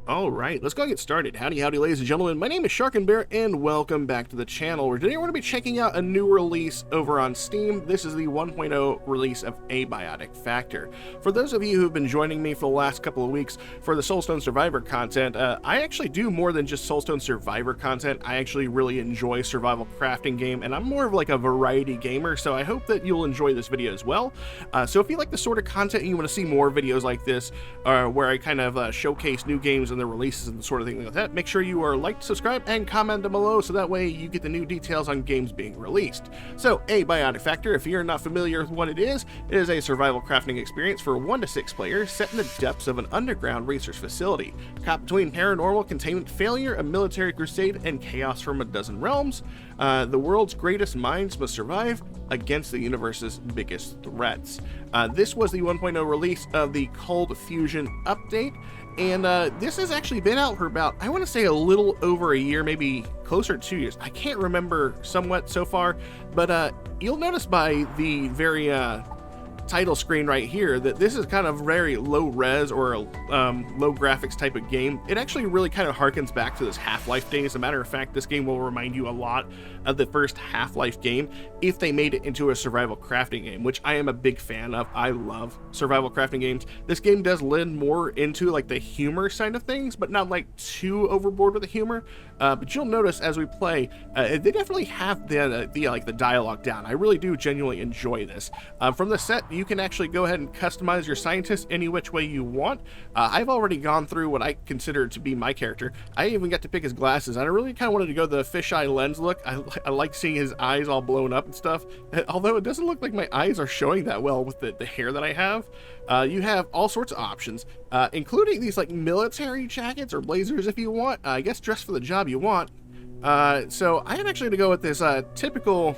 All right, let's go and get started. Howdy, howdy, ladies and gentlemen. My name is Sharkinbear, and welcome back to the channel, where today we're going to be checking out a new release over on Steam. This is the 1.0 release of Abiotic Factor. For those of you who have been joining me for the last couple of weeks for the Soulstone Survivor content, I actually do more than just Soulstone Survivor content. I actually really enjoy survival crafting game, and I'm more of like a variety gamer, so I hope that you'll enjoy this video as well. So if you like the sort of content and you want to see more videos like this, where I kind of showcase new games and the releases and the sort of thing like that, make sure you are like, subscribe, and comment down below so that way you get the new details on games being released. So, Abiotic Factor, if you're not familiar with what it is a survival crafting experience for 1 to 6 players set in the depths of an underground research facility, caught between paranormal, containment, failure, a military crusade, and chaos from a dozen realms. The world's greatest minds must survive against the universe's biggest threats. This was the 1.0 release of the Cold Fusion update, and this has actually been out for about, I want to say, a little over a year, maybe closer to 2 years. I can't remember somewhat so far, but you'll notice by the very title screen right here that this is kind of very low res or low graphics type of game. It actually really kind of harkens back to this Half-Life days. As a matter of fact, this game will remind you a lot of the first Half-Life game if they made it into a survival crafting game, which I am a big fan of. I love survival crafting games. This game does lean more into like the humor side of things, but not like too overboard with the humor. But you'll notice as we play, they definitely have the dialogue down. I really do genuinely enjoy this. From the set, you can actually go ahead and customize your scientist any which way you want. I've already gone through what I consider to be my character. I even got to pick his glasses, and I really kind of wanted to go the fisheye lens look. I like seeing his eyes all blown up and stuff, although it doesn't look like my eyes are showing that well with the hair that I have. You have all sorts of options, including these like military jackets or blazers if you want. I guess dress for the job you want. So I am actually going to go with this typical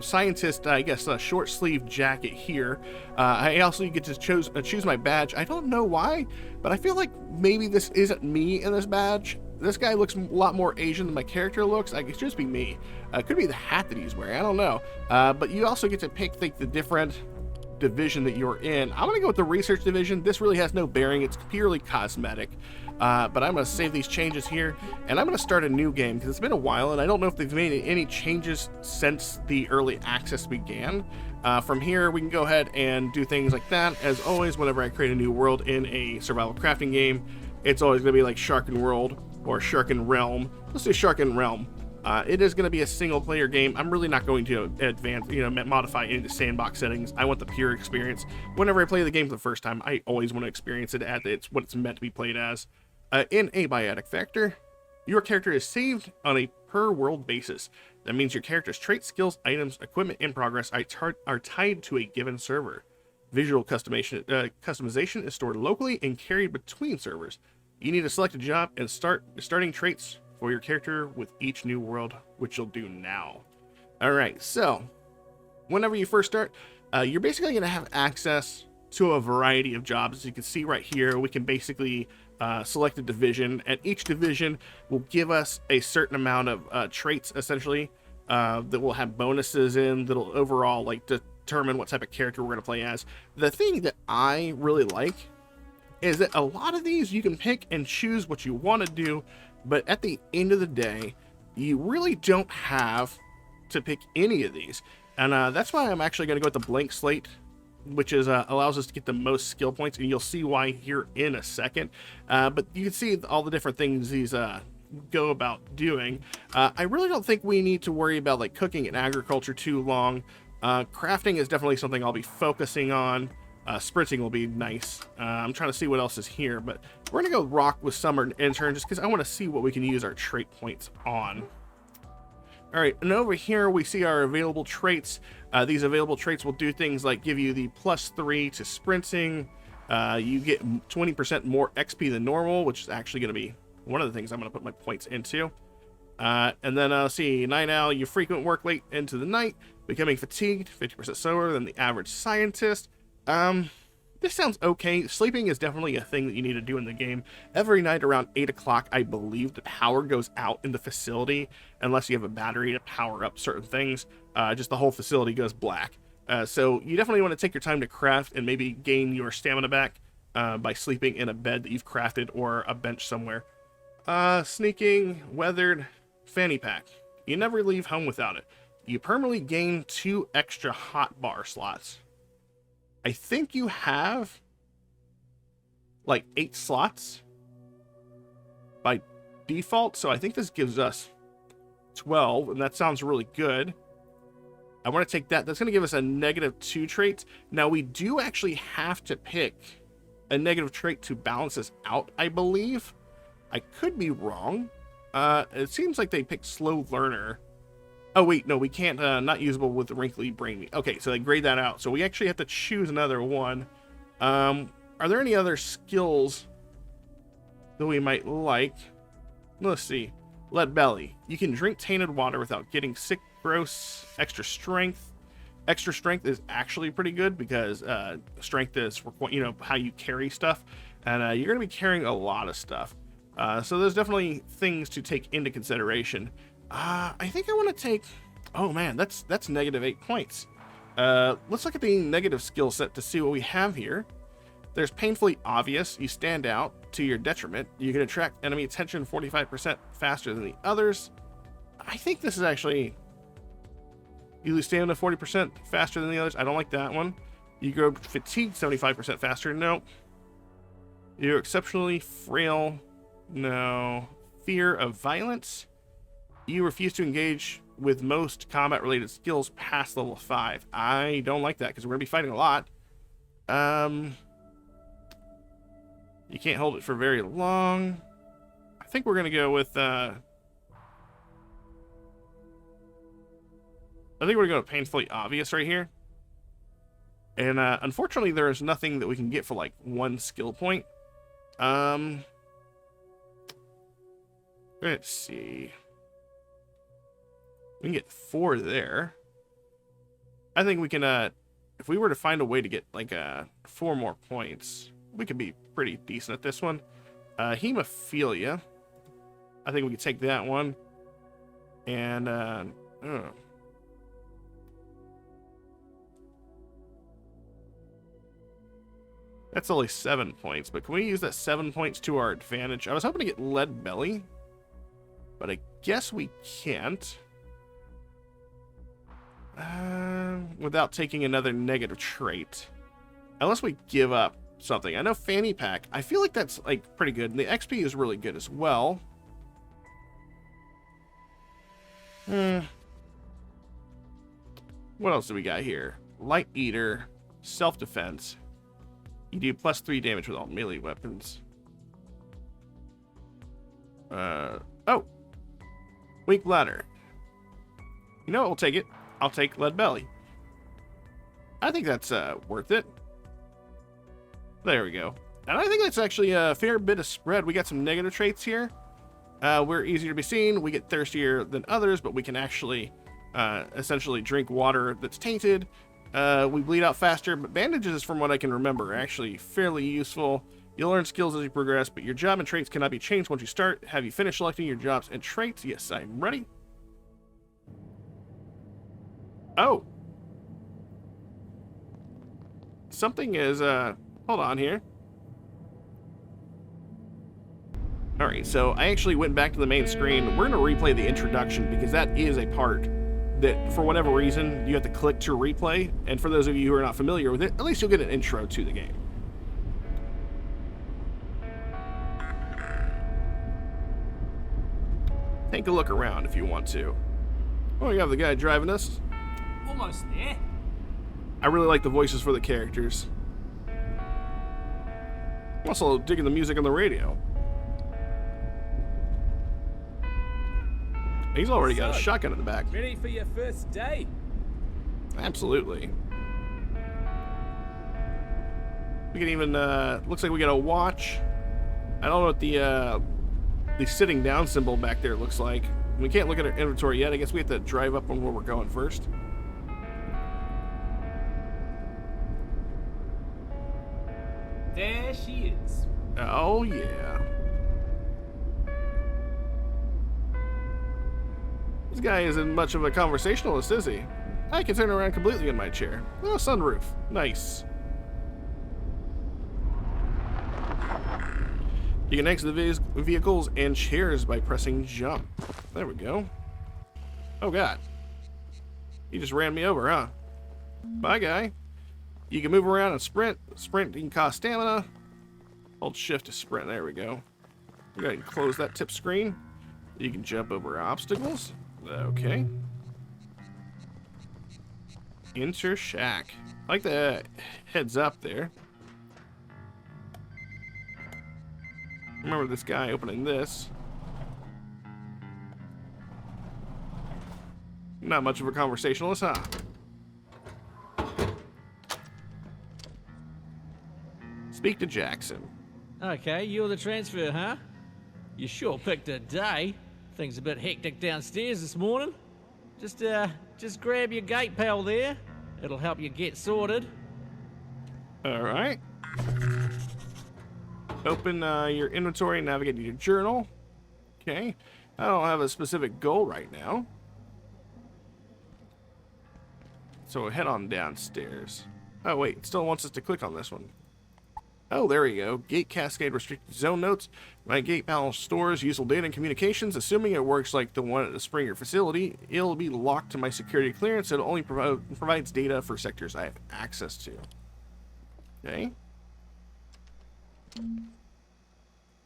scientist, I guess, short sleeve jacket here. I also get to choose my badge. I don't know why, but I feel like maybe this isn't me in this badge. This guy looks a lot more Asian than my character looks. I could just be me. It could be the hat that he's wearing. I don't know. But you also get to pick the different division that you're in. I'm gonna go with the research division. This really has no bearing. It's purely cosmetic. But I'm gonna save these changes here, and I'm gonna start a new game because it's been a while, and I don't know if they've made any changes since the early access began. From here, we can go ahead and do things like that. As always, whenever I create a new world in a survival crafting game, it's always gonna be like Sharkin World or Sharkin Realm. Let's do Sharkin Realm. It is going to be a single player game. I'm really not going to advance, modify any of the sandbox settings. I want the pure experience. Whenever I play the game for the first time, I always want to experience it as it's what it's meant to be played as. In Abiotic Factor, your character is saved on a per world basis. That means your character's traits, skills, items, equipment, and progress are tied to a given server. Visual customization is stored locally and carried between servers. You need to select a job and starting traits for your character with each new world, which you'll do now. Alright, so whenever you first start, you're basically going to have access to a variety of jobs. As you can see right here, we can basically select a division, and each division will give us a certain amount of traits, essentially, that will have bonuses in, that'll overall like determine what type of character we're going to play as. The thing that I really like is that a lot of these you can pick and choose what you want to do, but at the end of the day, you really don't have to pick any of these. And that's why I'm actually going to go with the blank slate, which is allows us to get the most skill points, and you'll see why here in a second. But you can see all the different things these go about doing. I really don't think we need to worry about like cooking and agriculture too long. Crafting is definitely something I'll be focusing on. Sprinting will be nice. I'm trying to see what else is here, but we're gonna go rock with summer intern just because I want to see what we can use our trait points on. All right, and over here we see our available traits. These available traits will do things like give you the +3 to sprinting. You get 20% more XP than normal, which is actually going to be one of the things I'm going to put my points into. And then see, night owl, you frequent work late into the night, becoming fatigued, 50% slower than the average scientist. This sounds okay. Sleeping is definitely a thing that you need to do in the game. Every night around 8 o'clock, I believe the power goes out in the facility, unless you have a battery to power up certain things. Just the whole facility goes black. So you definitely want to take your time to craft and maybe gain your stamina back. by sleeping in a bed that you've crafted or a bench somewhere. Sneaking, weathered, fanny pack. You never leave home without it. You permanently gain 2 extra hotbar slots. I think you have like 8 slots by default, so I think this gives us 12, and that sounds really good. I want to take that. That's going to give us a -2 trait. Now, we do actually have to pick a negative trait to balance this out, I believe. I could be wrong. It seems like they picked slow learner. Oh, wait, no, we can't. Not usable with the wrinkly brain meat. Okay, so they grade that out. So we actually have to choose another one. Are there any other skills that we might like? Let's see. Lead belly. You can drink tainted water without getting sick. Gross. Extra strength. Extra strength is actually pretty good because strength is, you know, how you carry stuff, and you're going to be carrying a lot of stuff. So there's definitely things to take into consideration. I think I want to take. Oh man, that's -8 points. Let's look at the negative skill set to see what we have here. There's painfully obvious. You stand out to your detriment. You can attract enemy attention 45% faster than the others. I think this is actually. You lose stamina 40% faster than the others. I don't like that one. You grow fatigued 75% faster. No. You're exceptionally frail. No. Fear of violence. You refuse to engage with most combat-related skills past level 5. I don't like that because we're going to be fighting a lot. You can't hold it for very long. I think we're going to go with... I think we're going to painfully obvious right here. And unfortunately, there is nothing that we can get for like 1 skill point. Let's see. We can get 4 there. I think we can, if we were to find a way to get like 4 more points, we could be pretty decent at this one. Hemophilia. I think we could take that one. And, that's only 7 points, but can we use that 7 points to our advantage? I was hoping to get lead belly, but I guess we can't. Without taking another negative trait. Unless we give up something. I know fanny pack. I feel like that's like pretty good, and the XP is really good as well. What else do we got here? Light eater, self-defense. You do +3 damage with all melee weapons. Oh! Weak bladder. You know what? We'll take it. I'll take lead belly. I think that's worth it. There we go. And I think that's actually a fair bit of spread. We got some negative traits here. We're easier to be seen. We get thirstier than others, but we can actually essentially drink water that's tainted. We bleed out faster, but bandages, from what I can remember, are actually fairly useful. You'll learn skills as you progress, but your job and traits cannot be changed once you start. Have you finished selecting your jobs and traits? Yes, I'm ready. Oh. Something is, hold on here. Alright, so I actually went back to the main screen. We're going to replay the introduction because that is a part that, for whatever reason, you have to click to replay. And for those of you who are not familiar with it, at least you'll get an intro to the game. Take a look around if you want to. Oh, you have the guy driving us. Almost there. I really like the voices for the characters. I'm also digging the music on the radio. He's already got a shotgun in the back. Ready for your first day? Absolutely. We can even, looks like we got a watch. I don't know what the sitting down symbol back there looks like. We can't look at our inventory yet. I guess we have to drive up on where we're going first. There she is. Oh, yeah. This guy isn't much of a conversationalist, is he? I can turn around completely in my chair. Oh, sunroof. Nice. You can exit the vehicles and chairs by pressing jump. There we go. Oh god. He just ran me over, huh? Bye, guy. You can move around and sprint. Sprint, you can cost stamina. Hold shift to sprint. There we go. Go ahead and close that tip screen. You can jump over obstacles. Okay. Enter shack. I like the heads up there. Remember this guy opening this. Not much of a conversationalist, huh? Speak to Jackson. Okay, you're the transfer, huh? You sure picked a day. Things a bit hectic downstairs this morning. Just grab your gate pal there. It'll help you get sorted. All right. Open your inventory and navigate to your journal. Okay. I don't have a specific goal right now. So we'll head on downstairs. Oh, wait. It still wants us to click on this one. Oh, there we go. Gate cascade restricted zone notes. My gate panel stores useful data and communications. Assuming it works like the one at the Springer facility, it'll be locked to my security clearance. It only provides data for sectors I have access to. Okay.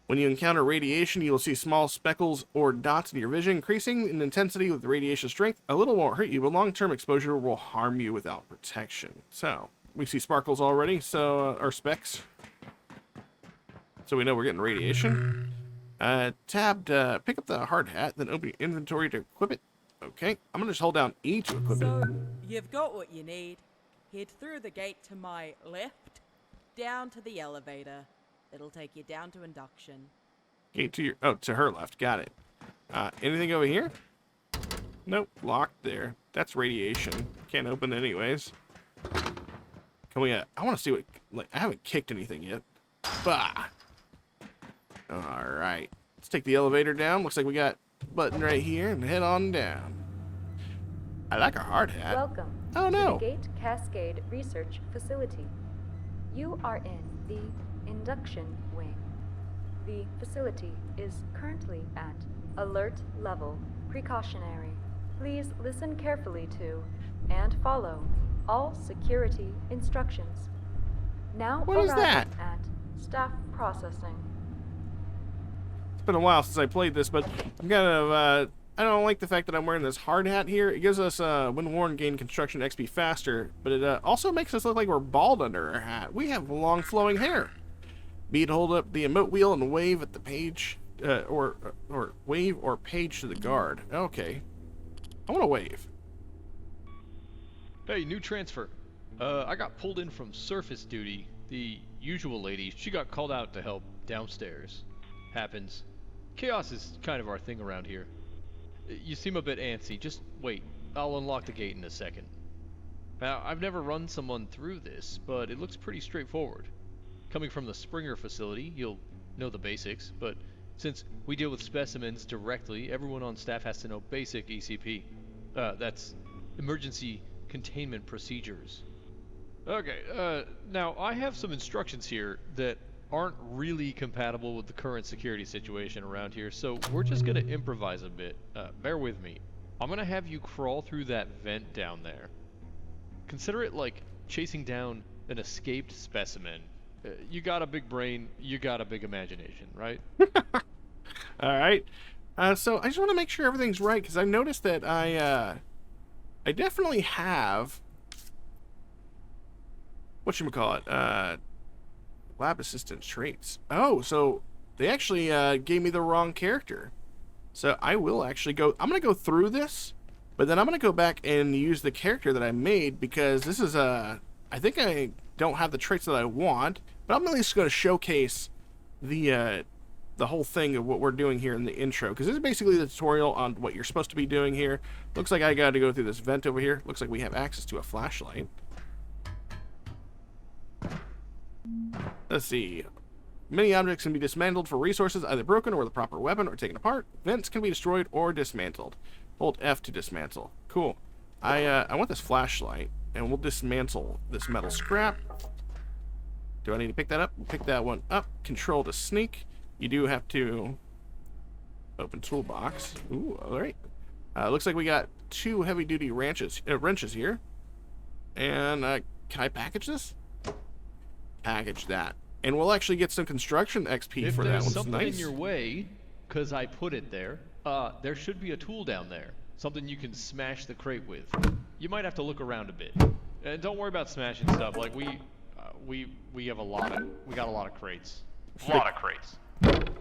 When you encounter radiation, you will see small speckles or dots in your vision, increasing in intensity with radiation strength. A little won't hurt you, but long-term exposure will harm you without protection. So, we see sparkles already, so, or specks. So we know we're getting radiation. Tabbed, pick up the hard hat, then open your inventory to equip it. Okay, I'm gonna just hold down E to equip it. So, you've got what you need. Head through the gate to my left, down to the elevator. It'll take you down to induction. Gate to your, oh, to her left, got it. Anything over here? Nope, locked there. That's radiation. Can't open anyways. Can we, I want to see what, like, I haven't kicked anything yet. Bah! Alright. Let's take the elevator down. Looks like we got a button right here and head on down. I like a hard hat. Welcome Oh no! to the Gate Cascade Research Facility. You are in the induction wing. The facility is currently at alert level precautionary. Please listen carefully to and follow all security instructions. Now What is that? arriving at staff processing. It's been a while since I played this, but I'm kind of, I don't like the fact that I'm wearing this hard hat here. It gives us, when worn, gain construction XP faster, but it also makes us look like we're bald under our hat. We have long flowing hair. B to hold up the emote wheel and wave at the page, or wave or page to the guard. Okay. I want to wave. Hey, new transfer. I got pulled in from surface duty. The usual lady, she got called out to help downstairs. Happens. Chaos is kind of our thing around here. You seem a bit antsy. Just wait. I'll unlock the gate in a second. Now, I've never run someone through this, but it looks pretty straightforward. Coming from the Springer facility, you'll know the basics, but since we deal with specimens directly, everyone on staff has to know basic ECP. That's emergency containment procedures. Okay, now I have some instructions here that aren't really compatible with the current security situation around here, so we're just gonna improvise a bit. Bear with me. I'm gonna have you crawl through that vent down there. Consider it like chasing down an escaped specimen. You got a big brain, you got a big imagination, right? Alright. So I just want to make sure everything's right, because I noticed that I definitely have, whatchamacallit, lab assistant traits. Oh, so they actually gave me the wrong character. So I will actually go, I'm going to go through this, but then I'm going to go back and use the character that I made, because this is, I think I don't have the traits that I want, but I'm at least going to showcase the whole thing of what we're doing here in the intro, because this is basically the tutorial on what you're supposed to be doing here. Looks like I got to go through this vent over here. Looks like we have access to a flashlight. Let's see. Many objects can be dismantled for resources, either broken or with a proper weapon, or taken apart. Vents can be destroyed or dismantled. Hold F to dismantle. Cool. I want this flashlight, and we'll dismantle this metal scrap. Do I need to pick that up? Pick that one up. Control to sneak. You do have to open toolbox. Ooh, all right. Looks like we got 2 heavy-duty wrenches here. And can I package this? Package that. And we'll actually get some construction XP for that. If there's One's something nice. in your way, because I put it there, there should be a tool down there. Something you can smash the crate with. You might have to look around a bit. And don't worry about smashing stuff. Like we got a lot of crates. A lot of crates.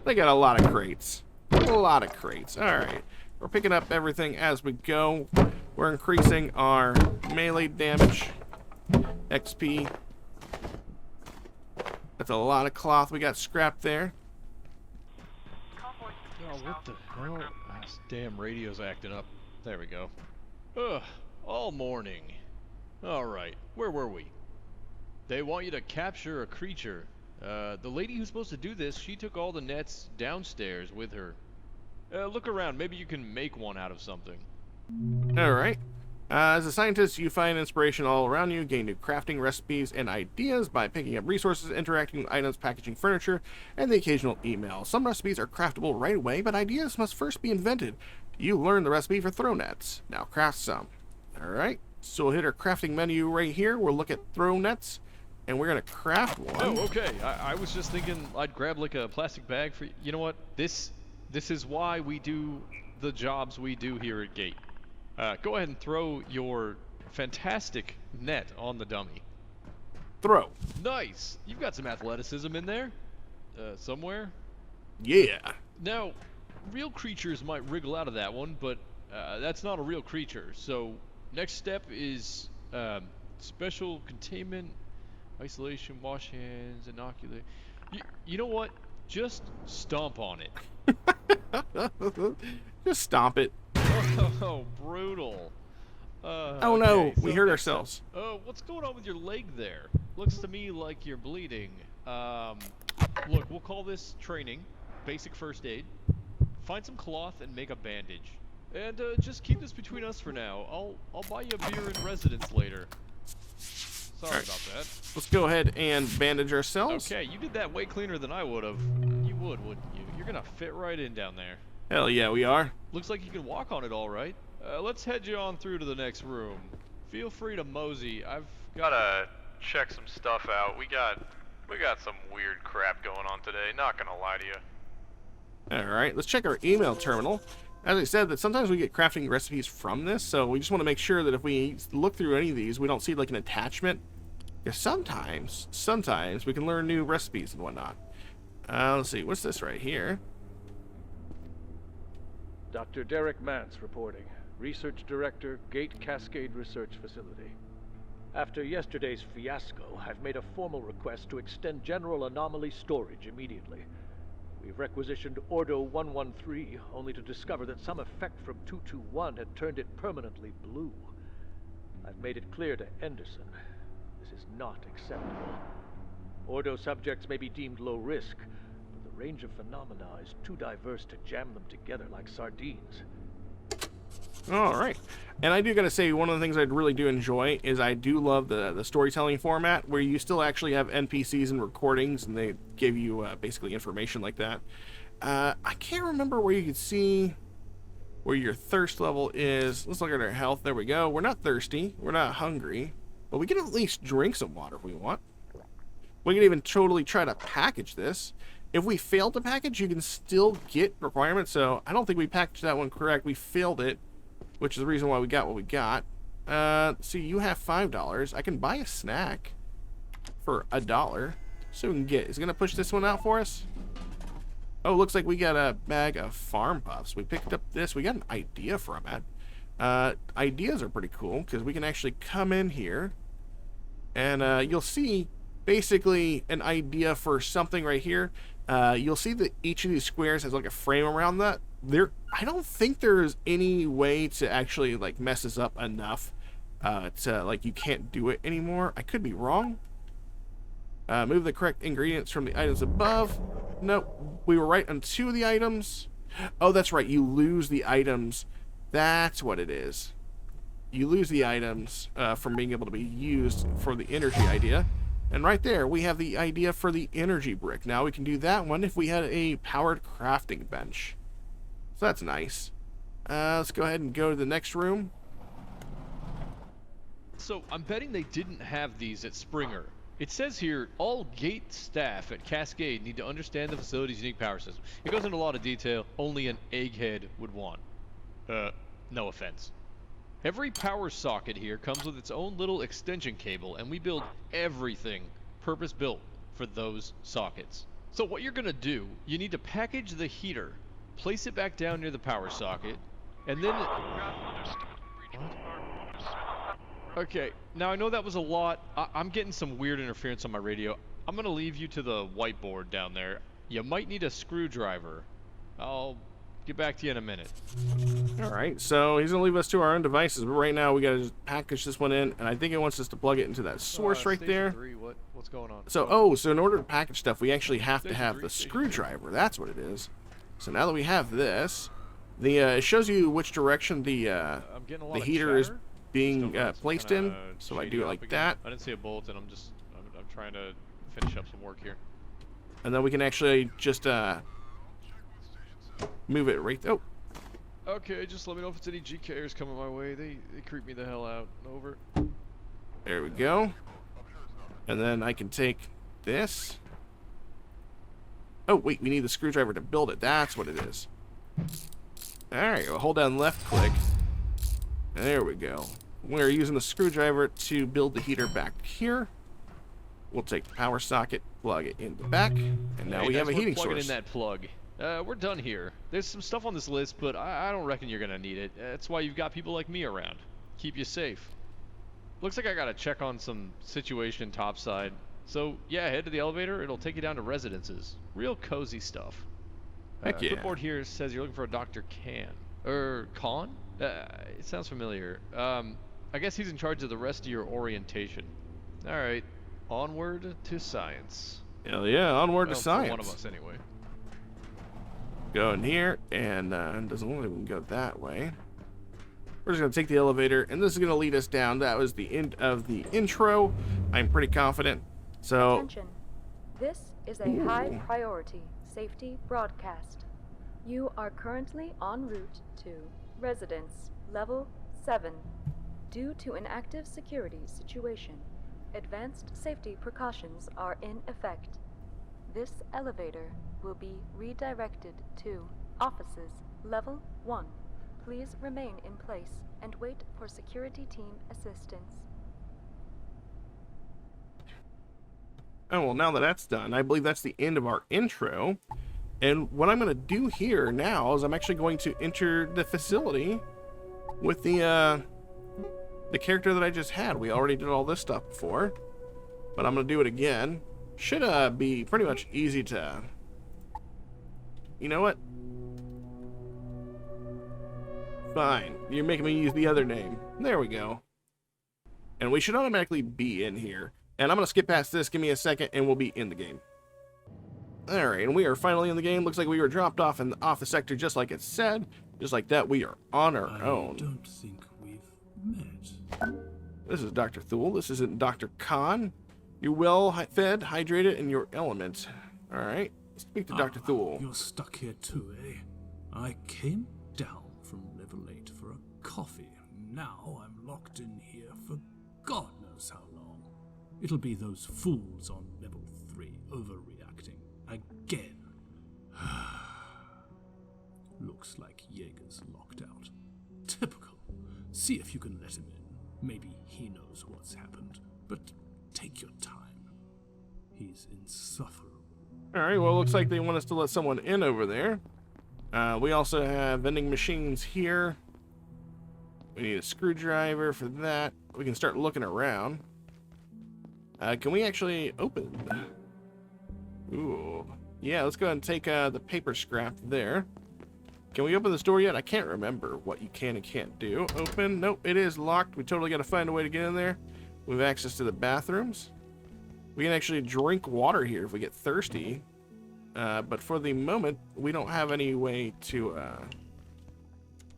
They got a lot of crates. A lot of crates. Alright. We're picking up everything as we go. We're increasing our melee damage. XP. That's a lot of cloth we got scrapped there. Oh, what the hell? This damn radio's acting up. There we go. Ugh, all morning. Alright, where were we? They want you to capture a creature. The lady who's supposed to do this, she took all the nets downstairs with her. Look around, maybe you can make one out of something. Alright. As a scientist, you find inspiration all around you, gain new crafting recipes and ideas by picking up resources, interacting with items, packaging furniture, and the occasional email. Some recipes are craftable right away, but ideas must first be invented. You learn the recipe for throw nets. Now craft some. Alright, so we'll hit our crafting menu right here. We'll look at throw nets, and we're going to craft one. Oh, okay. I was just thinking I'd grab like a plastic bag for... You know what? This is why we do the jobs we do here at Gate. Go ahead and throw your fantastic net on the dummy. Throw. Nice! You've got some athleticism in there. Somewhere. Yeah. Now, real creatures might wriggle out of that one, but that's not a real creature. So, next step is special containment, isolation, wash hands, inoculate. You know what? Just stomp on it. Just stomp it. Oh, brutal. Oh no, okay, we so hurt ourselves. Oh, what's going on with your leg there? Looks to me like you're bleeding. Look, we'll call this training, basic first aid. Find some cloth and make a bandage. And just keep this between us for now. I'll buy you a beer in residence later. Sorry about that. Let's go ahead and bandage ourselves. Okay, you did that way cleaner than I would have. You would, wouldn't you? You're gonna fit right in down there. Hell yeah, we are. Looks like you can walk on it all right. Let's head you on through to the next room. Feel free to mosey. I've gotta check some stuff out. We got some weird crap going on today, not gonna lie to you. Alright, let's check our email terminal. As I said, that sometimes we get crafting recipes from this, so we just want to make sure that if we look through any of these, we don't see like an attachment. Because sometimes we can learn new recipes and whatnot. Let's see, what's this right here? Dr. Derek Mance reporting, Research Director, Gate Cascade Research Facility. After yesterday's fiasco, I've made a formal request to extend general anomaly storage immediately. We've requisitioned Ordo 113, only to discover that some effect from 221 had turned it permanently blue. I've made it clear to Anderson, this is not acceptable. Ordo subjects may be deemed low risk, but the range of phenomena is too diverse to jam them together like sardines. Alright. And I do gotta say, one of the things I really do enjoy is I do love the storytelling format, where you still actually have NPCs and recordings, and they give you basically information like that. I can't remember where you can see where your thirst level is. Let's look at our health. There we go. We're not thirsty. We're not hungry. But we can at least drink some water if we want. We can even totally try to package this. If we fail to package, you can still get requirements. So I don't think we packaged that one correct. We failed it, which is the reason why we got what we got. See, you have $5. I can buy a snack for $1. So we can get. Is it gonna push this one out for us? Oh, looks like we got a bag of farm puffs. We picked up this. We got an idea from it. Ideas are pretty cool because we can actually come in here, and you'll see basically an idea for something right here. You'll see that each of these squares has like a frame around that. I don't think there's any way to actually like mess this up enough to like you can't do it anymore. I could be wrong. Move the correct ingredients from the items above. Nope, we were right on 2 of the items. Oh, that's right, you lose the items. That's what it is. You lose the items from being able to be used for the energy idea. And right there, we have the idea for the energy brick. Now we can do that one if we had a powered crafting bench. So that's nice. Let's go ahead and go to the next room. So I'm betting they didn't have these at Springer. It says here, all gate staff at Cascade need to understand the facility's unique power system. It goes into a lot of detail only an egghead would want. No offense. Every power socket here comes with its own little extension cable, and we build everything purpose-built for those sockets. So what you're gonna do, you need to package the heater, place it back down near the power socket, and then... Okay, now I know that was a lot. I'm getting some weird interference on my radio. I'm gonna leave you to the whiteboard down there. You might need a screwdriver. I'll get back to you in a minute. Alright, so he's going to leave us to our own devices, but right now we got to just package this one in, and I think it wants us to plug it into that source right there. 3, what's going on? So, so in order to package stuff, we actually have to have the screwdriver. That's what it is. So now that we have this, it shows you which direction the heater is being placed in. So I do it like that. I didn't see a bolt, and I'm trying to finish up some work here. And then we can actually just move it right. Oh. Okay, just let me know if it's any GKers coming my way. They creep me the hell out. Over. There we go. And then I can take this. Oh, wait, we need the screwdriver to build it. That's what it is. Alright, we'll hold down left click. There we go. We're using the screwdriver to build the heater back here. We'll take the power socket, plug it in the back, and now we have a heating source. In that plug. We're done here. There's some stuff on this list, but I don't reckon you're gonna need it. That's why you've got people like me around. Keep you safe. Looks like I gotta check on some situation topside. So yeah, head to the elevator. It'll take you down to residences. Real cozy stuff. Heck yeah. Clipboard here says you're looking for a Dr. Khan? It sounds familiar. I guess he's in charge of the rest of your orientation. Alright, onward to science. Hell yeah, onward to science. For one of us, anyway. Go in here, and doesn't look like we can go that way. We're just going to take the elevator, and this is going to lead us down. That was the end of the intro. I'm pretty confident. So, attention. This is a high priority safety broadcast. You are currently en route to Residence Level 7. Due to an active security situation, advanced safety precautions are in effect. This elevator will be redirected to Offices Level 1. Please remain in place and wait for security team assistance. oh, well, now that that's done, I believe that's the end of our intro. And what I'm going to do here now is I'm actually going to enter the facility with the character that I just had. We already did all this stuff before, but I'm going to do it again. Should be pretty much easy to... You know what? Fine. You're making me use the other name. There we go. And we should automatically be in here. And I'm going to skip past this. Give me a second and we'll be in the game. Alright, and we are finally in the game. Looks like we were dropped off the sector just like it said. Just like that, we are on our own. I don't think we've met. This is Dr. Thule. This isn't Dr. Khan. You're well fed, hydrated, in your element. Alright, speak to Dr. Thule. You're stuck here too, eh? I came down from level 8 for a coffee. Now I'm locked in here for God knows how long. It'll be those fools on level 3 overreacting again. Looks like Jaeger's locked out. Typical. See if you can let him in. Maybe he knows what's happened. But take your time. He's insufferable. Alright, well, it looks like they want us to let someone in over there. We also have vending machines here. We need a screwdriver for that. We can start looking around. Can we actually open? Ooh. Yeah, let's go ahead and take the paper scrap there. Can we open this door yet? I can't remember what you can and can't do. Open. Nope, it is locked. We totally got to find a way to get in there. We have access to the bathrooms. We can actually drink water here if we get thirsty. But for the moment, we don't have any way to... let's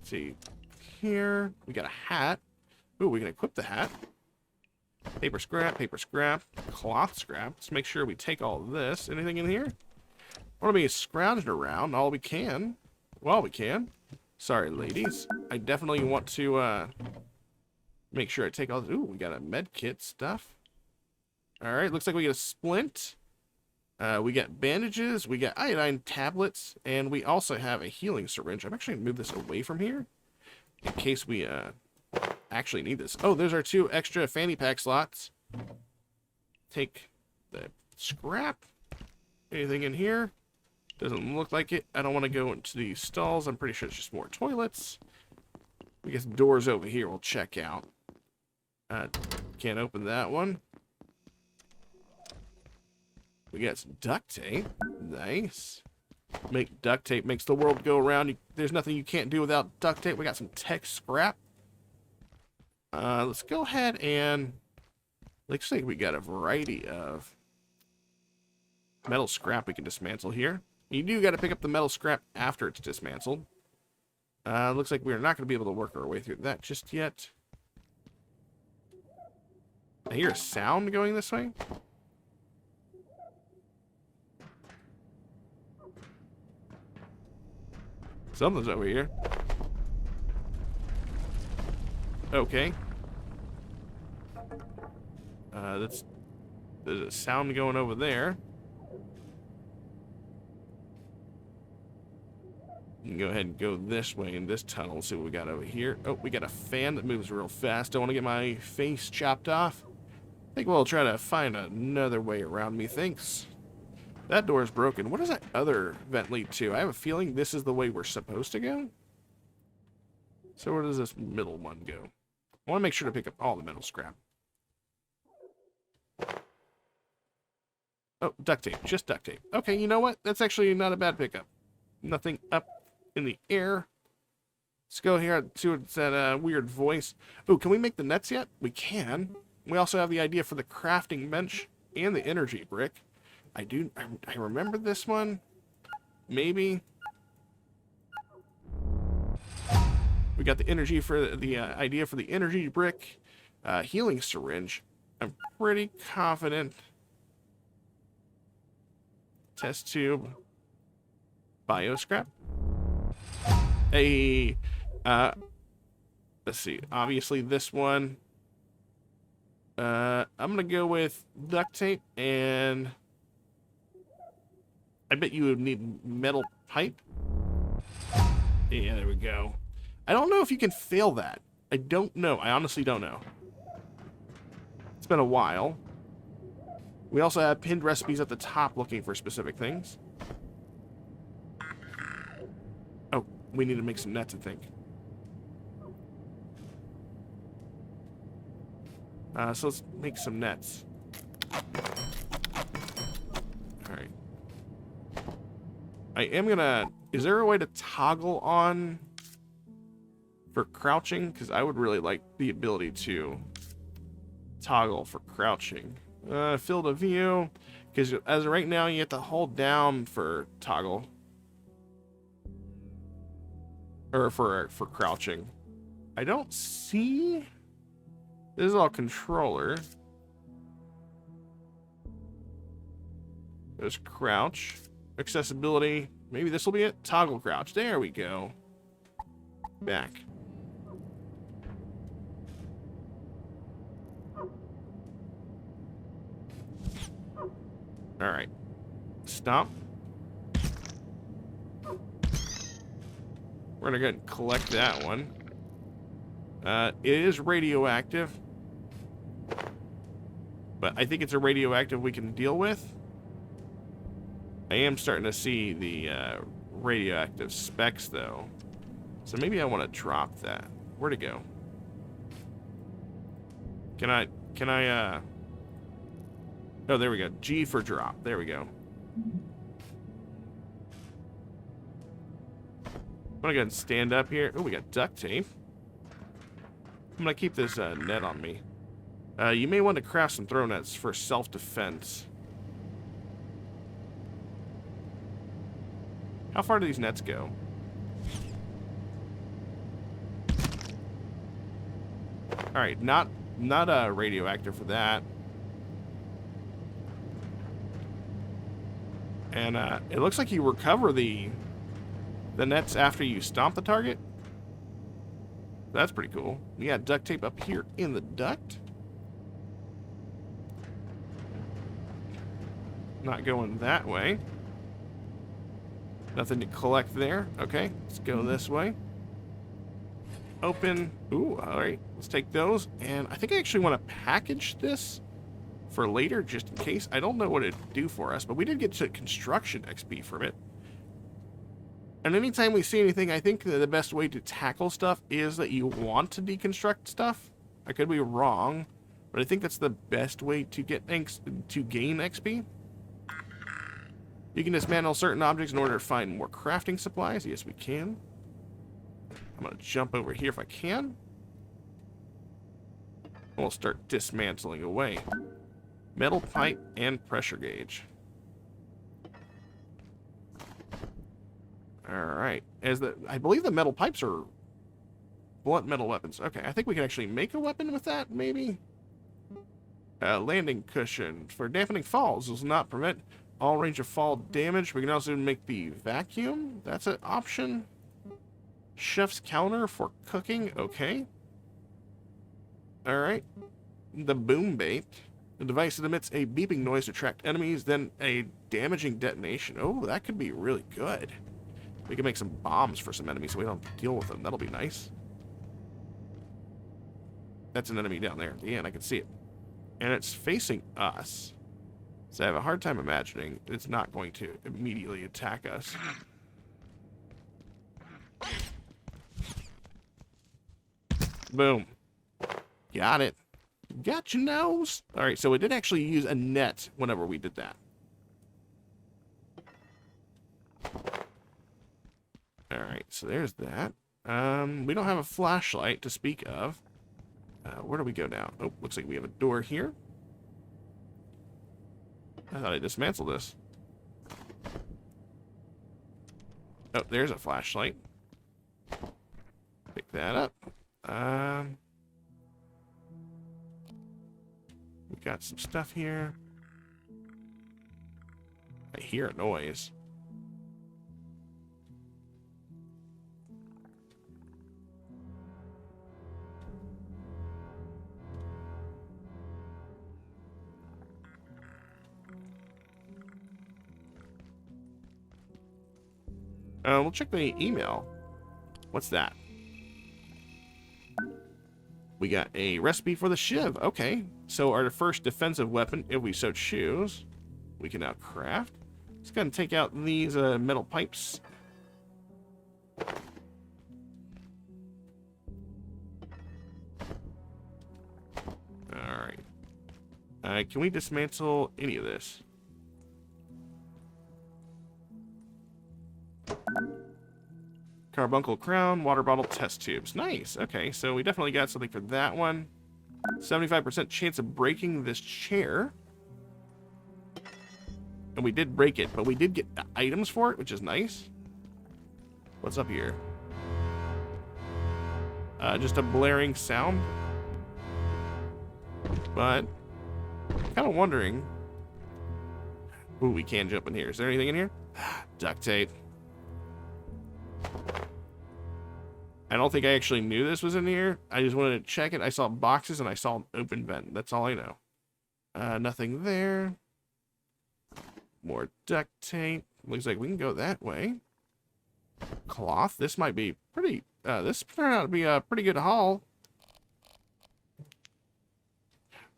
see. Here, we got a hat. Ooh, we can equip the hat. Paper scrap, cloth scrap. Let's make sure we take all of this. Anything in here? Want to be scrounging around all we can. Well, we can. Sorry, ladies. I definitely want to make sure I take all this. Ooh, we got a med kit stuff. All right, looks like we get a splint. We got bandages. We got iodine tablets, and we also have a healing syringe. I'm actually gonna move this away from here in case we actually need this. Oh, there's our 2 extra fanny pack slots. Take the scrap. Anything in here? Doesn't look like it. I don't want to go into these stalls. I'm pretty sure it's just more toilets. We got some doors over here we'll check out. Can't open that one. We got some duct tape. Nice. Make duct tape makes the world go around. There's nothing you can't do without duct tape. We got some tech scrap. Let's go ahead and let's say we got a variety of metal scrap we can dismantle here. You do got to pick up the metal scrap after it's dismantled. Looks like we're not going to be able to work our way through that just yet. I hear a sound going this way. Something's over here. Okay. There's a sound going over there. You can go ahead and go this way in this tunnel. See what we got over here. Oh, we got a fan that moves real fast. Don't want to get my face chopped off. I think we'll try to find another way around, methinks. That door is broken. What does that other vent lead to? I have a feeling this is the way we're supposed to go. So where does this middle one go? I want to make sure to pick up all the metal scrap. Oh, duct tape. Just duct tape. Okay, you know what? That's actually not a bad pickup. Nothing up in the air. Let's go here and see what's that weird voice. Oh, can we make the nets yet? We can. We also have the idea for the crafting bench and the energy brick. I remember this one. Maybe. We got the energy for the idea for the energy brick. Healing syringe. I'm pretty confident. Test tube. Bio scrap. Let's see. Obviously this one. I'm gonna go with duct tape, and I bet you would need metal pipe. Yeah, there we go. I don't know if you can fail that. I don't know. I honestly don't know. It's been a while. We also have pinned recipes at the top looking for specific things. Oh, we need to make some nets, I think. So let's make some nets. Alright. I am gonna... Is there a way to toggle on for crouching? Because I would really like the ability to toggle for crouching. Field of view. Because as of right now, you have to hold down for toggle. Or for crouching. I don't see... This is all controller. There's crouch. Accessibility. Maybe this will be it. Toggle crouch. There we go. Back. Alright. Stop. We're gonna go ahead and collect that one. It is radioactive. But I think it's a radioactive we can deal with. I am starting to see the radioactive specks, though. So maybe I want to drop that. Where'd it go? Can I, oh, there we go. G for drop. There we go. I'm gonna go ahead and stand up here. Oh, we got duct tape. I'm gonna keep this net on me. You may want to craft some throw nets for self-defense. How far do these nets go? Alright, not not radioactive for that. And it looks like you recover the nets after you stomp the target. That's pretty cool. We got duct tape up here in the duct. Not going that way. Nothing to collect there. Okay, let's go this way. Open. Ooh, alright. Let's take those. And I think I actually want to package this for later, just in case. I don't know what it'd do for us, but we did get to construction XP from it. And anytime we see anything, I think that the best way to tackle stuff is that you want to deconstruct stuff. I could be wrong, but I think that's the best way to get gain XP. You can dismantle certain objects in order to find more crafting supplies. Yes, we can. I'm going to jump over here if I can. We'll start dismantling away. Metal pipe and pressure gauge. Alright. I believe the metal pipes are blunt metal weapons. Okay, I think we can actually make a weapon with that, maybe? Landing cushion. For dampening falls. This will not prevent all range of fall damage. We can also make the vacuum. That's an option. Chef's counter for cooking. Okay. Alright. The boom bait. The device that emits a beeping noise to attract enemies, then a damaging detonation. Oh, that could be really good. We can make some bombs for some enemies so we don't have to deal with them. That'll be nice. That's an enemy down there at the end. I can see it. And it's facing us. So I have a hard time imagining it's not going to immediately attack us. Boom. Got it. Got your nose. Alright, so we did actually use a net whenever we did that. Alright, so there's that. We don't have a flashlight to speak of. Where do we go now? Oh, looks like we have a door here. I thought I dismantled this. Oh, there's a flashlight. Pick that up. We got some stuff here. I hear a noise. We'll check the email. What's that? We got a recipe for the shiv. Okay. So our first defensive weapon, if we so choose, we can now craft. Let's go ahead and take out these metal pipes. Alright. Can we dismantle any of this? Carbuncle crown, water bottle, test tubes. Nice. Okay, so we definitely got something for that one. 75% chance of breaking this chair. And we did break it, but we did get items for it, which is nice. What's up here? Just a blaring sound. But kind of wondering. Ooh, we can jump in here. Is there anything in here? Duct tape. I don't think I actually knew this was in here. I just wanted to check it. I saw boxes and I saw an open vent. That's all I know. Nothing there. More duct tape. Looks like we can go that way. Cloth. This might be pretty... this turned out to be a pretty good haul.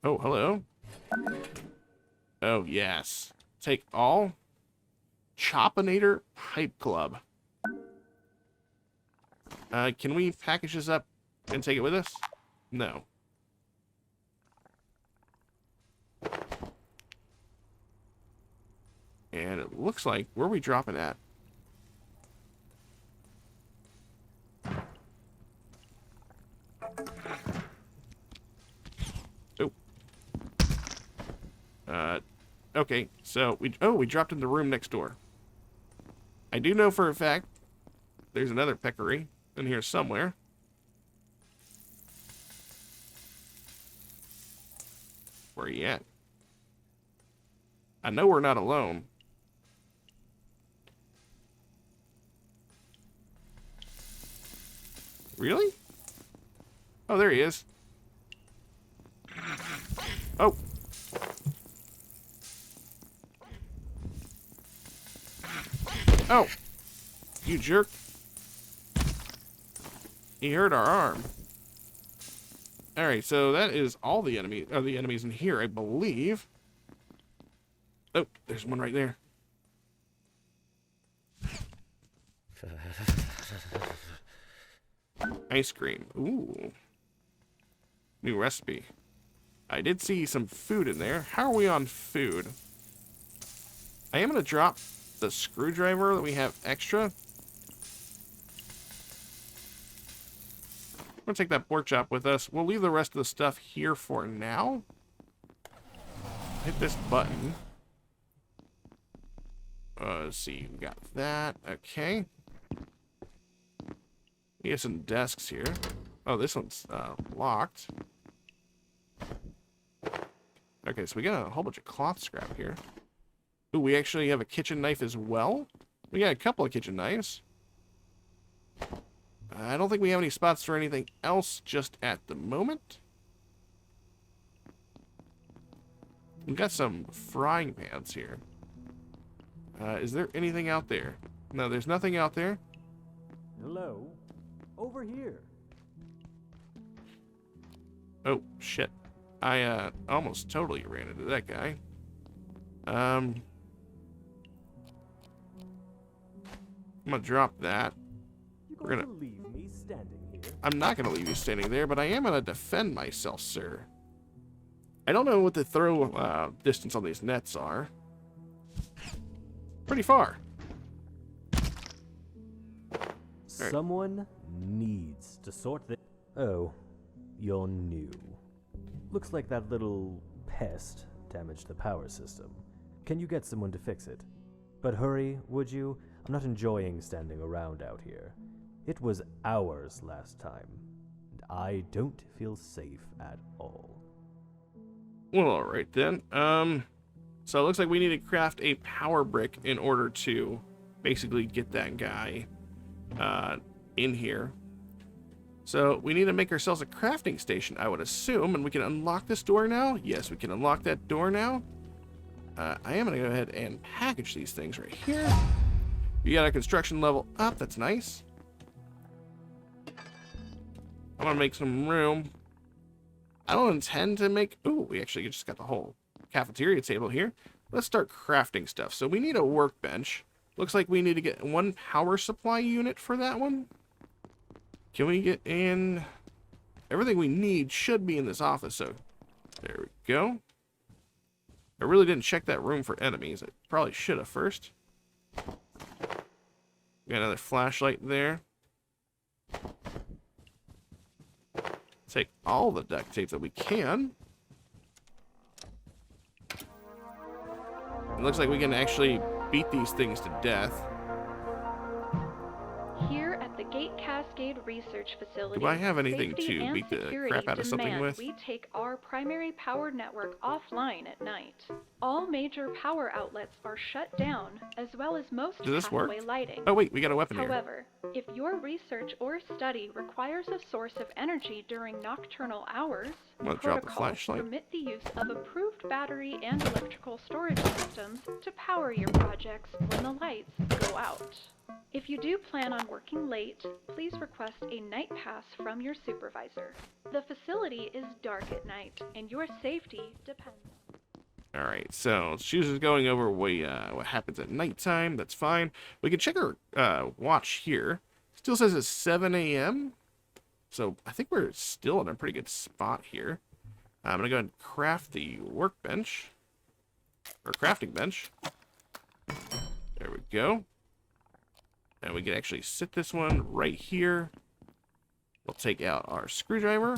Oh, hello. Oh, yes. Take all. Chopinator Pipe Club. Can we package this up and take it with us? No. And it looks like, where are we dropping at? Oh. Okay, so we dropped in the room next door. I do know for a fact there's another peccary in here somewhere. Where are you at? I know we're not alone. Really? Oh, there he is. Oh. Oh. You jerk. He hurt our arm. Alright, so that is all the enemies in here, I believe. Oh, there's one right there. Ice cream. Ooh. New recipe. I did see some food in there. How are we on food? I am going to drop the screwdriver that we have extra. I'm going to take that pork chop with us. We'll leave the rest of the stuff here for now. Hit this button. Let's see. We got that. Okay. We have some desks here. Oh, this one's locked. Okay, so we got a whole bunch of cloth scrap here. Ooh, we actually have a kitchen knife as well. We got a couple of kitchen knives. I don't think we have any spots for anything else just at the moment. We got some frying pans here. Is there anything out there? No, there's nothing out there. Hello? Over here. Oh, shit. I almost totally ran into that guy. I'm gonna drop that. We're gonna leave me standing here. I'm not gonna leave you standing there, but I am gonna defend myself, sir. I don't know what the throw distance on these nets are. Pretty far. Right. Someone needs to sort this. Oh, you're new. Looks like that little pest damaged the power system. Can you get someone to fix it? But hurry, would you? I'm not enjoying standing around out here. It was hours last time, and I don't feel safe at all. Well, alright then. So it looks like we need to craft a power brick in order to basically get that guy in here. So we need to make ourselves a crafting station, I would assume, and we can unlock this door now. Yes, we can unlock that door now. I am going to go ahead and package these things right here. You got a construction level up. That's nice. I'm going to make some room. I don't intend to make... Ooh, we actually just got the whole cafeteria table here. Let's start crafting stuff. So we need a workbench. Looks like we need to get one power supply unit for that one. Can we get in... Everything we need should be in this office, so... There we go. I really didn't check that room for enemies. I probably should have first. Got another flashlight there. Take all the duct tape that we can. It looks like we can actually beat these things to death. Here at the Gate Cascade Research Facility, Do I have anything safety to and beat the security crap out of something demand with? we take our primary power network offline at night. All major power outlets are shut down, as well as most Does this work? pathway lighting. Oh wait, we got a weapon here. However, if your research or study requires a source of energy during nocturnal hours, I'm gonna drop the protocols flashlight. permit the use of approved battery and electrical storage systems to power your projects when the lights go out. If you do plan on working late, please request a night pass from your supervisor. The facility is dark at night, and your safety depends. Alright, so Shoes is going over what happens at nighttime. That's fine. We can check our watch here. Still says it's 7 a.m. So I think we're still in a pretty good spot here. I'm going to go ahead and craft the workbench. Or crafting bench. There we go. And we can actually sit this one right here. We'll take out our screwdriver.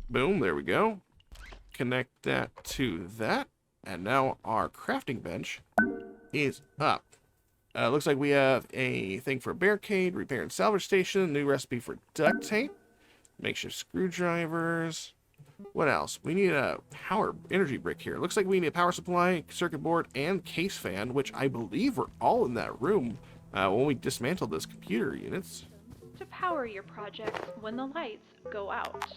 Boom, there we go. Connect that to that. And now our crafting bench is up. Looks like we have a thing for a barricade, repair and salvage station, new recipe for duct tape, makeshift screwdrivers. What else? We need a power energy brick here. Looks like we need a power supply, circuit board, and case fan, which I believe were all in that room when we dismantled those computer units. To power your projects when the lights go out.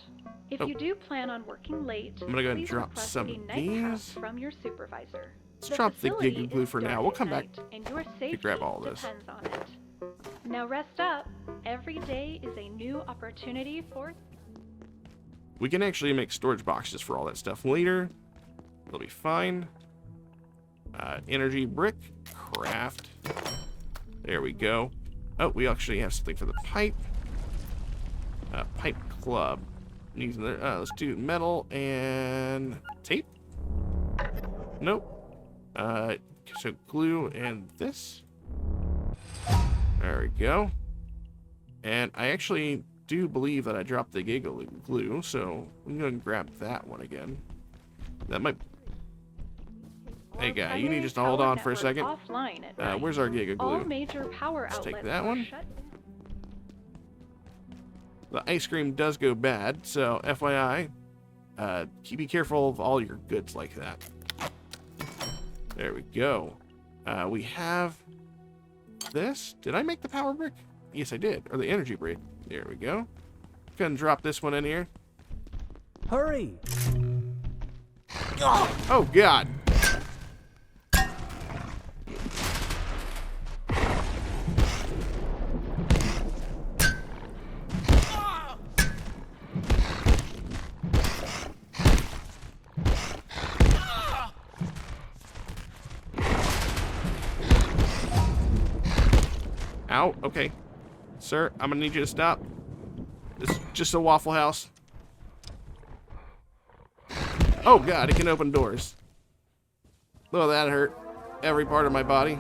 If you do plan on working late, I'm gonna go ahead and please drop request some a of night pass these. from your supervisor. Let's drop the facility gig glue is for now. dark We'll at come back night, and your safety grab all this. depends on it. Now rest up. Every day is a new opportunity for... We can actually make storage boxes for all that stuff later. It'll be fine. Energy brick, craft. There we go. Oh, we actually have something for the pipe. Pipe club. Using the, let's do metal and tape. Nope. So glue and this. There we go. And I actually do believe that I dropped the giggle glue, so I'm going to grab that one again. That might... Hey guy, you need just to hold on for a second. Where's our giga glue? All major power Let's take outlets that are one. shut down. The ice cream does go bad, so FYI, be careful of all your goods like that. There we go. We have this. Did I make the power brick? Yes, I did. Or the energy brick. There we go. Go ahead and drop this one in here. Hurry! Oh, God. Ow, okay. Sir, I'm gonna need you to stop. It's just a Waffle House. Oh God, it can open doors. Oh, that hurt. Every part of my body.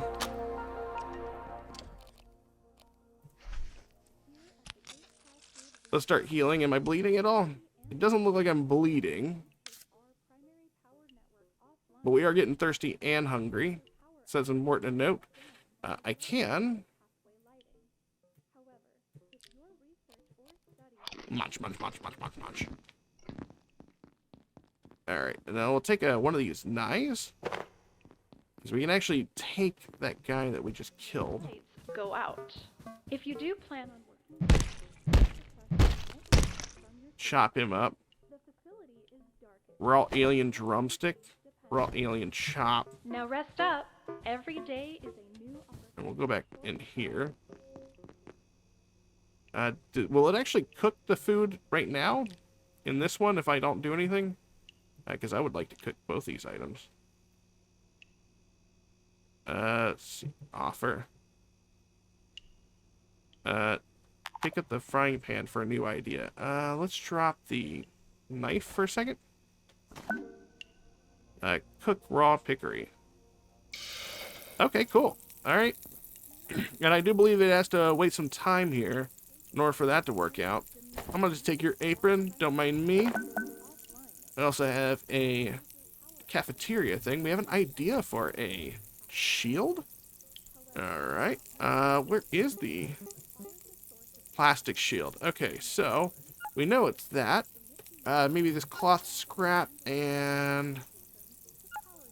Let's start healing. Am I bleeding at all? It doesn't look like I'm bleeding. But we are getting thirsty and hungry. So that's important to note. I can... Munch, munch, munch, munch, munch, munch. Alright, and then we'll take one of these knives. Because we can actually take that guy that we just killed. Go out. If you do plan on Chop him up. Raw alien drumstick. Raw alien chop. Now rest up. Every day is a new opportunity. And we'll go back in here. Will it actually cook the food right now in this one if I don't do anything? Because I would like to cook both these items. Let's see. Offer. Pick up the frying pan for a new idea. Let's drop the knife for a second. Cook raw pickery. Okay, cool. Alright. And I do believe it has to wait some time here in order for that to work out. I'm gonna just take your apron, don't mind me. I also have a cafeteria thing. We have an idea for a shield. Alright, where is the plastic shield? Okay, so we know it's that. Maybe this cloth scrap and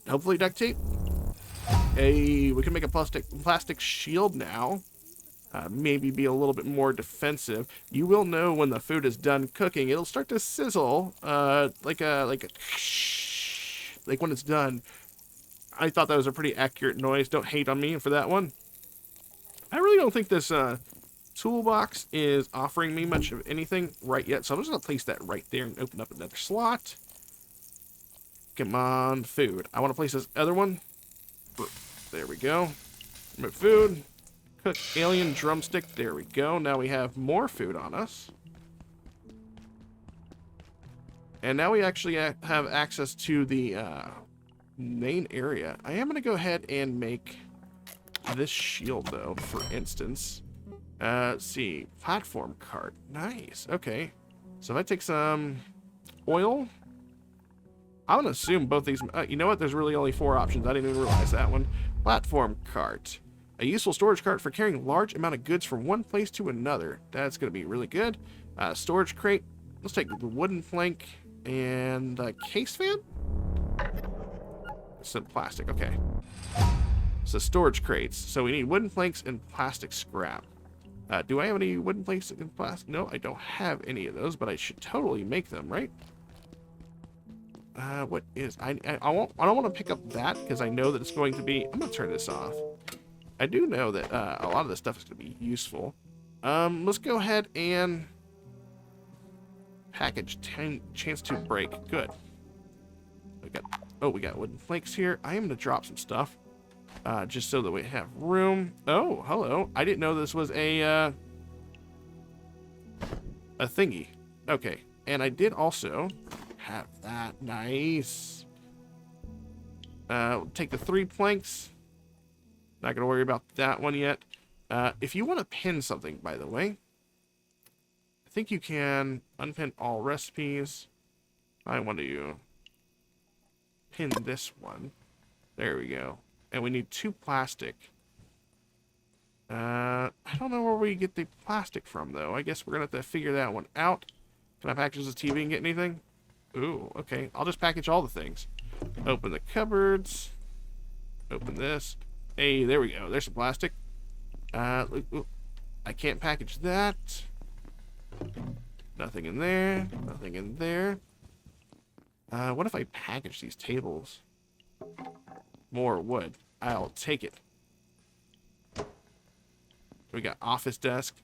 hopefully duct tape. Hey, we can make a plastic shield now. Maybe be a little bit more defensive. You will know when the food is done cooking. It'll start to sizzle, like when it's done. I thought that was a pretty accurate noise. Don't hate on me for that one. I really don't think this toolbox is offering me much of anything right yet, so I'm just gonna place that right there and open up another slot. Come on, food. I want to place this other one. There we go. Remove food. Cook alien drumstick. There we go. Now we have more food on us. And now we actually have access to the main area. I am going to go ahead and make this shield, though, for instance. Let's see. Platform cart. Nice. Okay. So if I take some oil, I'm going to assume both these... you know what? There's really only 4 options. I didn't even realize that one. Platform cart. A useful storage cart for carrying large amount of goods from one place to another. That's going to be really good. Storage crate. Let's take the wooden plank and case fan. Some plastic. Okay. So storage crates. So we need wooden planks and plastic scrap. Do I have any wooden planks and plastic? No, I don't have any of those, but I should totally make them, right? What is... I don't want to pick up that because I know that it's going to be... I'm going to turn this off. I do know that a lot of this stuff is going to be useful. Let's go ahead and... package chance to break. Good. We got wooden planks here. I am going to drop some stuff. Just so that we have room. Oh, hello. I didn't know this was a thingy. Okay. And I did also have that. Nice. Take the 3 planks. Not going to worry about that one yet. If you want to pin something, by the way, I think you can unpin all recipes. I want to pin this one. There we go. And we need 2 plastic. I don't know where we get the plastic from, though. I guess we're going to have to figure that one out. Can I package this TV and get anything? Ooh, okay. I'll just package all the things. Open the cupboards. Open this. Hey, there we go. There's some plastic. I can't package that. Nothing in there. Nothing in there. What if I package these tables? More wood. I'll take it. We got office desk.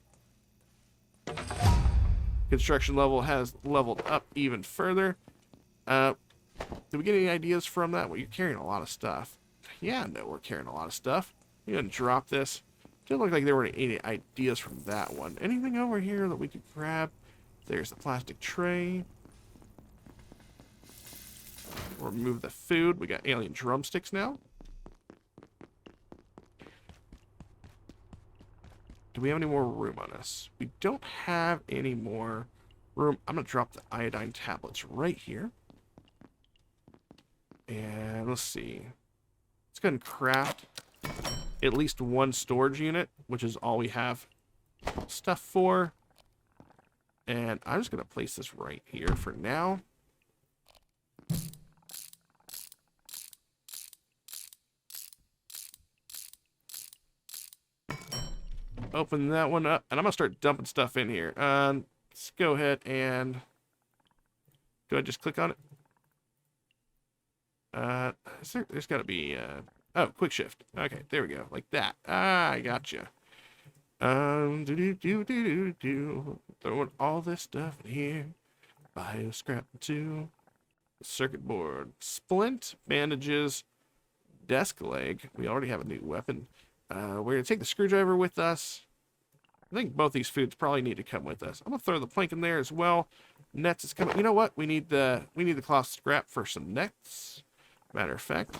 Construction level has leveled up even further. Did we get any ideas from that? Well, you're carrying a lot of stuff. Yeah, no, we're carrying a lot of stuff. You gonna drop this. Didn't look like there were any ideas from that one. Anything over here that we could grab? There's the plastic tray. Remove the food. We got alien drumsticks now. Do we have any more room on us? We don't have any more room. I'm going to drop the iodine tablets right here. And let's see. Let's go ahead and craft at least 1 storage unit, which is all we have stuff for. And I'm just going to place this right here for now. Open that one up, and I'm going to start dumping stuff in here. Let's go ahead and... Do I just click on it? There's got to be... Oh, quick shift. Okay, there we go. Like that. I gotcha. Throwing all this stuff in here. Bio scrap 2. Circuit board. Splint. Bandages. Desk leg. We already have a new weapon. We're going to take the screwdriver with us. I think both these foods probably need to come with us. I'm going to throw the plank in there as well. Nets is coming. You know what? We need the cloth scrap for some nets. Matter of fact.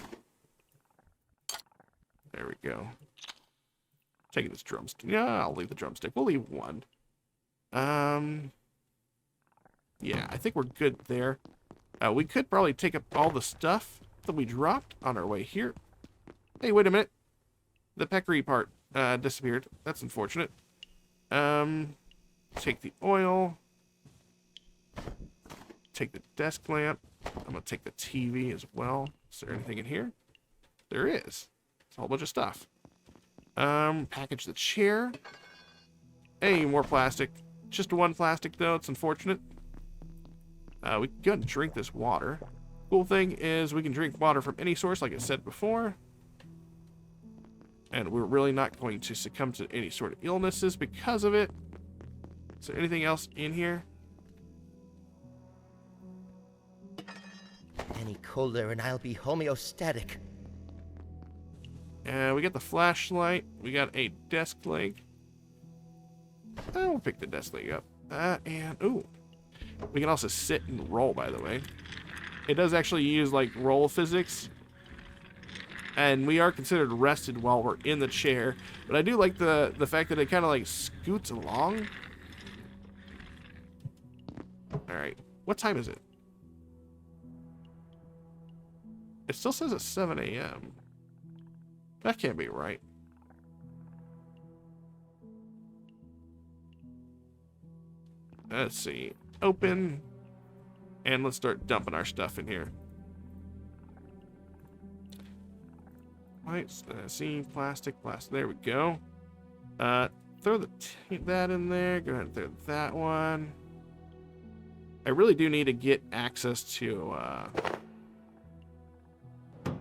There we go. Taking this drumstick. Yeah, I'll leave the drumstick. We'll leave 1. Yeah, I think we're good there. We could probably take up all the stuff that we dropped on our way here. Hey, wait a minute. The peccary part disappeared. That's unfortunate. Take the oil. Take the desk lamp. I'm going to take the TV as well. Is there anything in here? There is. It's a whole bunch of stuff. Package the chair. Hey, more plastic. Just 1 plastic, though. It's unfortunate. We can go ahead and drink this water. Cool thing is we can drink water from any source, like I said before. And we're really not going to succumb to any sort of illnesses because of it. Is there anything else in here? Any colder and I'll be homeostatic. We got the flashlight. We got a desk leg. We'll pick the desk leg up. Ooh. We can also sit and roll, by the way. It does actually use, like, roll physics. And we are considered rested while we're in the chair. But I do like the fact that it kind of, like, scoots along. Alright. What time is it? It still says it's 7 a.m. That can't be right. Let's see. Open. And let's start dumping our stuff in here. Lights, see, plastic. There we go. Throw that in there. Go ahead and throw that one. I really do need to get access to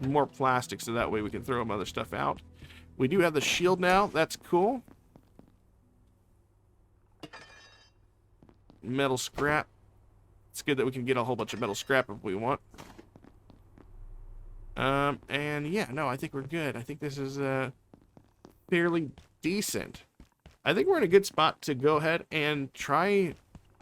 more plastic so that way we can throw some other stuff out. We do have the shield now. That's cool. Metal scrap. It's good that we can get a whole bunch of metal scrap if we want. And yeah, no, I think we're good. I think this is fairly decent. I think we're in a good spot to go ahead and try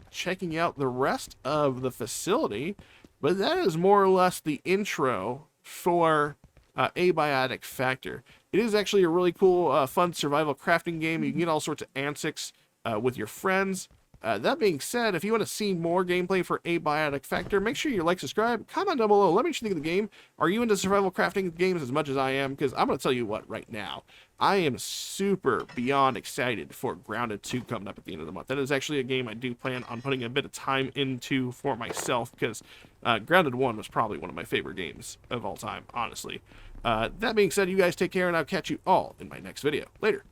checking out the rest of the facility. But that is more or less the intro for Abiotic Factor. It is actually a really cool, fun survival crafting game. You can get all sorts of antics with your friends. That being said, if you want to see more gameplay for Abiotic Factor, make sure you like, subscribe, comment down below. Let me know what you think of the game. Are you into survival crafting games as much as I am? Because I'm going to tell you what right now. I am super beyond excited for Grounded 2 coming up at the end of the month. That is actually a game I do plan on putting a bit of time into for myself because Grounded 1 was probably one of my favorite games of all time, honestly. That being said, you guys take care, and I'll catch you all in my next video. Later.